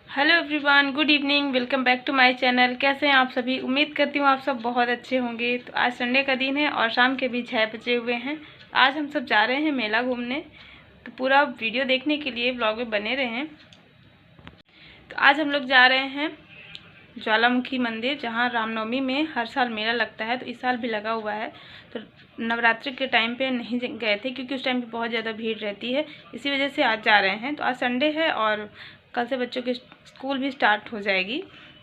Hello everyone, good evening. Welcome back to my channel. कैसे हैं आप सभी? उम्मीद करती हूँ आप सब बहुत अच्छे होंगे। तो आज संडे का दिन है और शाम के भी 6 बजे हुए हैं। आज हम सब जा रहे हैं मेला घूमने। तो पूरा वीडियो देखने के लिए ब्लॉग में बने रहें। तो आज हम लोग जा रहे हैं ज्वालामुखी मंदिर, जहाँ रामनवमी में हर साल मेला लगता है। तो इस साल भी लगा हुआ है। तो नवरात्रि के टाइम पे नहीं गए थे क्योंकि उस टाइम पे बहुत ज़्यादा भीड़ रहती है, इसी वजह से आज जा रहे हैं। तो आज संडे है और कल से बच्चों की स्कूल भी स्टार्ट हो जाएगी,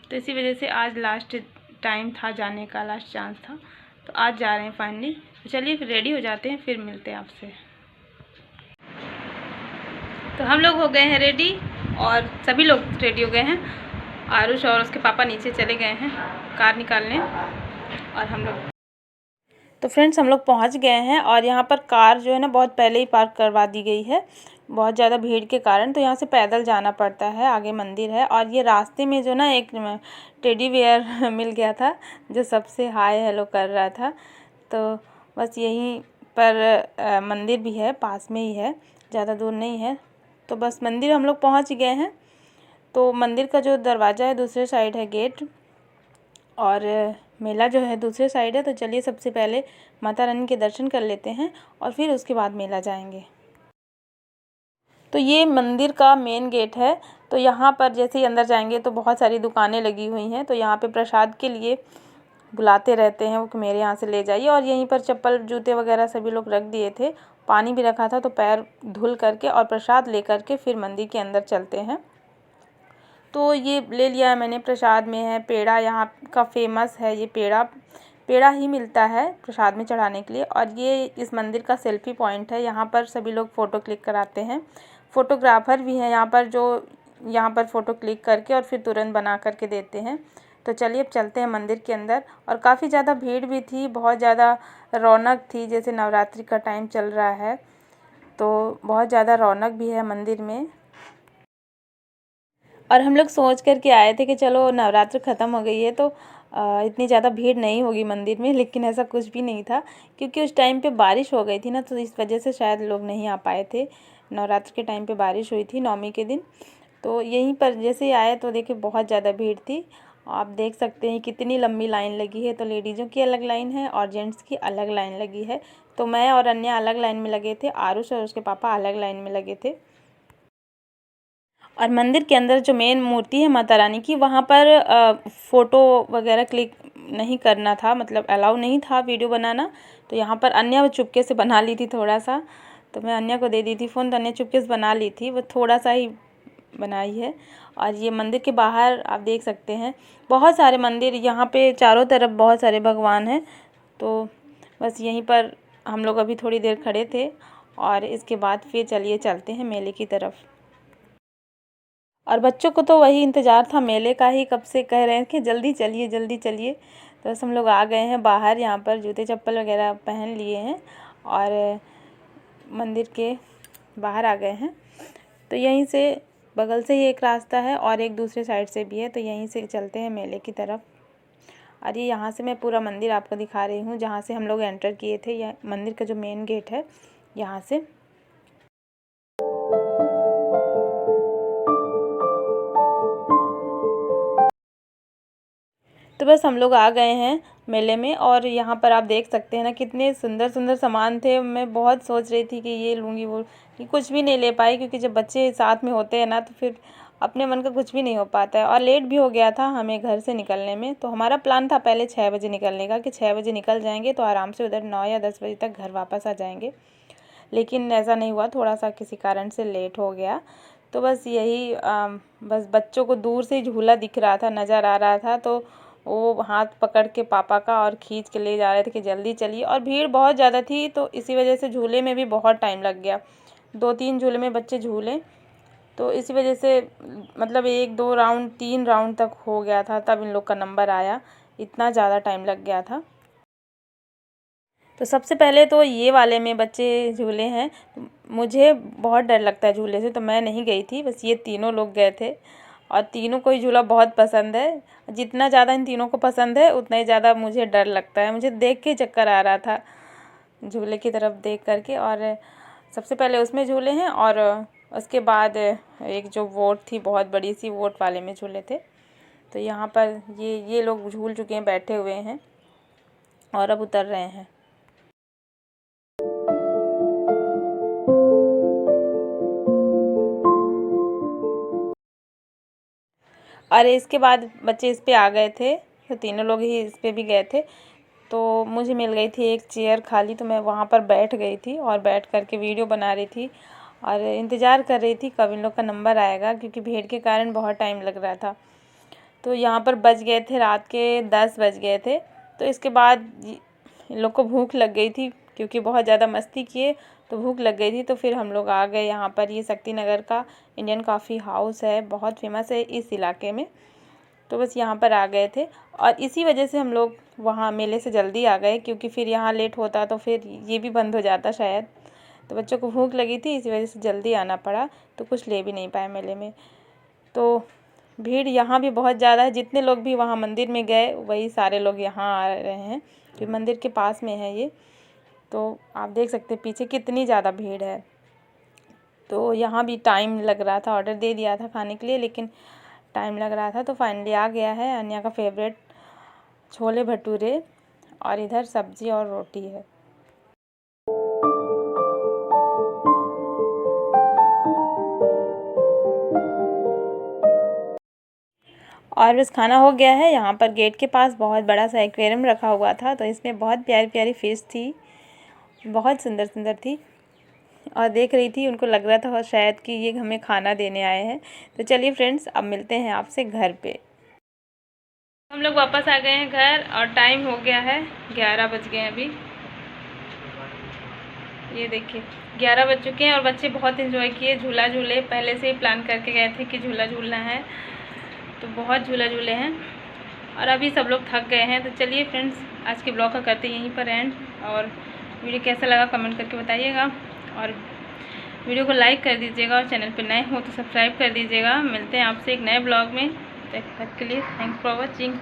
तो इसी वजह से आज लास्ट टाइम था जाने का, लास्ट चांस था। तो आज जा रहे हैं फाइनली। तो चलिए फिर रेडी हो जाते हैं, फिर मिलते हैं आपसे। तो हम लोग हो गए हैं रेडी और सभी लोग रेडी हो गए हैं। आरुष और उसके पापा नीचे चले गए हैं कार निकालने और हम लोग। तो फ्रेंड्स, हम लोग पहुंच गए हैं और यहाँ पर कार जो है ना बहुत पहले ही पार्क करवा दी गई है, बहुत ज़्यादा भीड़ के कारण। तो यहाँ से पैदल जाना पड़ता है, आगे मंदिर है। और ये रास्ते में जो ना एक टेडी बेयर मिल गया था जो सबसे हाय हेलो कर रहा था। तो बस यहीं पर मंदिर भी है, पास में ही है, ज़्यादा दूर नहीं है। तो बस मंदिर हम लोग पहुँच गए हैं। तो मंदिर का जो दरवाज़ा है दूसरे साइड है गेट, और मेला जो है दूसरे साइड है। तो चलिए सबसे पहले माता रानी के दर्शन कर लेते हैं और फिर उसके बाद मेला जाएंगे। तो ये मंदिर का मेन गेट है। तो यहाँ पर जैसे ही अंदर जाएंगे तो बहुत सारी दुकानें लगी हुई हैं। तो यहाँ पे प्रसाद के लिए बुलाते रहते हैं वो कि मेरे यहाँ से ले जाइए। और यहीं पर चप्पल जूते वगैरह सभी लोग रख दिए थे, पानी भी रखा था। तो पैर धुल करके और प्रसाद ले करके फिर मंदिर के अंदर चलते हैं। तो ये ले लिया है मैंने। प्रसाद में है पेड़ा, यहाँ का फेमस है ये पेड़ा ही मिलता है प्रसाद में चढ़ाने के लिए। और ये इस मंदिर का सेल्फी पॉइंट है, यहाँ पर सभी लोग फ़ोटो क्लिक कराते हैं। फ़ोटोग्राफ़र भी हैं यहाँ पर, जो यहाँ पर फ़ोटो क्लिक करके और फिर तुरंत बना करके देते हैं। तो चलिए अब चलते हैं मंदिर के अंदर। और काफ़ी ज़्यादा भीड़ भी थी, बहुत ज़्यादा रौनक थी, जैसे नवरात्रि का टाइम चल रहा है तो बहुत ज़्यादा रौनक भी है मंदिर में। और हम लोग सोच कर के आए थे कि चलो नवरात्र ख़त्म हो गई है तो इतनी ज़्यादा भीड़ नहीं होगी मंदिर में, लेकिन ऐसा कुछ भी नहीं था क्योंकि उस टाइम पे बारिश हो गई थी ना, तो इस वजह से शायद लोग नहीं आ पाए थे। नवरात्र के टाइम पे बारिश हुई थी नवमी के दिन। तो यहीं पर जैसे ही आए तो देखिए बहुत ज़्यादा भीड़ थी। आप देख सकते हैं कितनी लंबी लाइन लगी है। तो लेडीज़ों की अलग लाइन है और जेंट्स की अलग लाइन लगी है। तो मैं और अन्य अलग लाइन में लगे थे, आरुष और उसके पापा अलग लाइन में लगे थे। और मंदिर के अंदर जो मेन मूर्ति है माता रानी की, वहाँ पर फ़ोटो वगैरह क्लिक नहीं करना था, मतलब अलाउ नहीं था वीडियो बनाना। तो यहाँ पर अन्य चुपके से बना ली थी थोड़ा सा। तो मैं अन्य को दे दी थी फ़ोन, तो अन्य चुपके से बना ली थी, वो थोड़ा सा ही बनाई है। और ये मंदिर के बाहर आप देख सकते हैं बहुत सारे मंदिर, यहाँ पे चारों तरफ बहुत सारे भगवान हैं। तो बस यहीं पर हम लोग अभी थोड़ी देर खड़े थे और इसके बाद फिर चलिए चलते हैं मेले की तरफ। और बच्चों को तो वही इंतज़ार था मेले का ही, कब से कह रहे हैं कि जल्दी चलिए जल्दी चलिए। तो बस हम लोग आ गए हैं बाहर, यहाँ पर जूते चप्पल वगैरह पहन लिए हैं और मंदिर के बाहर आ गए हैं। तो यहीं से बगल से ही एक रास्ता है और एक दूसरे साइड से भी है, तो यहीं से चलते हैं मेले की तरफ। और ये यहाँ से मैं पूरा मंदिर आपको दिखा रही हूँ, जहाँ से हम लोग एंटर किए थे। यह मंदिर का जो मेन गेट है यहाँ से। तो बस हम लोग आ गए हैं मेले में और यहाँ पर आप देख सकते हैं ना कितने सुंदर सुंदर सामान थे। मैं बहुत सोच रही थी कि ये लूँगी वो, कि कुछ भी नहीं ले पाई क्योंकि जब बच्चे साथ में होते हैं ना तो फिर अपने मन का कुछ भी नहीं हो पाता है। और लेट भी हो गया था हमें घर से निकलने में। तो हमारा प्लान था पहले 6 बजे निकलने का, कि 6 बजे निकल जाएंगे तो आराम से उधर 9 या 10 बजे तक घर वापस आ जाएंगे। लेकिन ऐसा नहीं हुआ, थोड़ा सा किसी कारण से लेट हो गया। तो बस यही बस बच्चों को दूर से झूला दिख रहा था, नज़र आ रहा था, तो वो हाथ पकड़ के पापा का और खींच के ले जा रहे थे कि जल्दी चलिए। और भीड़ बहुत ज़्यादा थी तो इसी वजह से झूले में भी बहुत टाइम लग गया। 2-3 झूले में बच्चे झूले, तो इसी वजह से मतलब 1-2 राउंड 3 राउंड तक हो गया था, तब इन लोग का नंबर आया। इतना ज़्यादा टाइम लग गया था। तो सबसे पहले तो ये वाले में बच्चे झूले हैं। मुझे बहुत डर लगता है झूले से, तो मैं नहीं गई थी, बस ये तीनों लोग गए थे। और तीनों को ही झूला बहुत पसंद है। जितना ज़्यादा इन तीनों को पसंद है उतना ही ज़्यादा मुझे डर लगता है। मुझे देख के चक्कर आ रहा था झूले की तरफ देख करके। और सबसे पहले उसमें झूले हैं और उसके बाद एक जो बोट थी, बहुत बड़ी सी बोट वाले में झूले थे। तो यहाँ पर ये लोग झूल चुके हैं, बैठे हुए हैं और अब उतर रहे हैं। और इसके बाद बच्चे इस पे आ गए थे, तो तीनों लोग ही इस पे भी गए थे। तो मुझे मिल गई थी एक चेयर खाली, तो मैं वहाँ पर बैठ गई थी और बैठ कर के वीडियो बना रही थी और इंतज़ार कर रही थी कब इन लोग का नंबर आएगा, क्योंकि भीड़ के कारण बहुत टाइम लग रहा था। तो यहाँ पर बज गए थे रात के 10 बज गए थे। तो इसके बाद इन लोग को भूख लग गई थी, क्योंकि बहुत ज़्यादा मस्ती किए तो भूख लग गई थी। तो फिर हम लोग आ गए यहाँ पर। ये शक्ति नगर का इंडियन कॉफ़ी हाउस है, बहुत फेमस है इस इलाके में। तो बस यहाँ पर आ गए थे और इसी वजह से हम लोग वहाँ मेले से जल्दी आ गए, क्योंकि फिर यहाँ लेट होता तो फिर ये भी बंद हो जाता शायद। तो बच्चों को भूख लगी थी, इसी वजह से जल्दी आना पड़ा, तो कुछ ले भी नहीं पाए मेले में। तो भीड़ यहाँ भी बहुत ज़्यादा है। जितने लोग भी वहाँ मंदिर में गए वही सारे लोग यहाँ आ रहे हैं, क्योंकि मंदिर के पास में है ये। तो आप देख सकते हैं पीछे कितनी ज़्यादा भीड़ है। तो यहाँ भी टाइम लग रहा था, ऑर्डर दे दिया था खाने के लिए, लेकिन टाइम लग रहा था। तो फाइनली आ गया है अन्या का फेवरेट छोले भटूरे, और इधर सब्जी और रोटी है। और बस खाना हो गया है। यहाँ पर गेट के पास बहुत बड़ा सा एक्वेरियम रखा हुआ था, तो इसमें बहुत प्यारी प्यारी फिश थी, बहुत सुंदर सुंदर थी। और देख रही थी, उनको लग रहा था शायद कि ये हमें खाना देने आए हैं। तो चलिए फ्रेंड्स, अब मिलते हैं आपसे घर पे। हम लोग वापस आ गए हैं घर और टाइम हो गया है 11 बज गए हैं अभी। ये देखिए 11 बज चुके हैं और बच्चे बहुत एंजॉय किए, झूला झूले। पहले से ही प्लान करके गए थे कि झूला झूलना है, तो बहुत झूला झूले हैं और अभी सब लोग थक गए हैं। तो चलिए फ्रेंड्स, आज के ब्लॉग का करते हैं यहीं पर एंड। और वीडियो कैसा लगा कमेंट करके बताइएगा, और वीडियो को लाइक कर दीजिएगा, और चैनल पर नए हो तो सब्सक्राइब कर दीजिएगा। मिलते हैं आपसे एक नए ब्लॉग में। तब तक के लिए थैंक्स फॉर वॉचिंग।